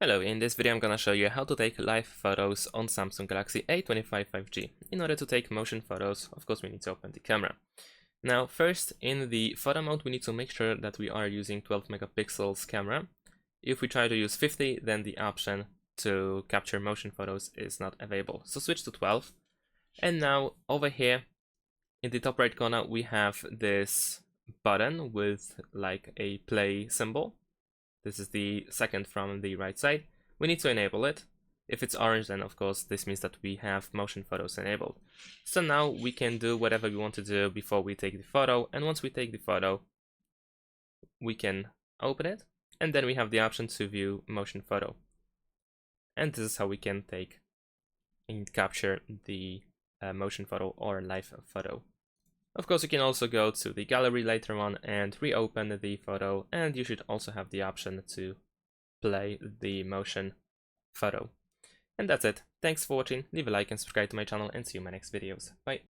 Hello, in this video I'm gonna show you how to take live photos on Samsung Galaxy A25 5G. In order to take motion photos, of course we need to open the camera. Now first, in the photo mode we need to make sure that we are using 12 megapixels camera. If we try to use 50, then the option to capture motion photos is not available. So switch to 12. And now over here in the top right corner we have this button with like a play symbol. This is the second from the right side. We need to enable it. If it's orange, then of course this means that we have motion photos enabled. So now we can do whatever we want to do before we take the photo, and once we take the photo we can open it, and then we have the option to view motion photo. And this is how we can take and capture the motion photo or live photo. Of course, you can also go to the gallery later on and reopen the photo, and you should also have the option to play the motion photo. And that's it. Thanks for watching, leave a like and subscribe to my channel, and see you in my next videos. Bye!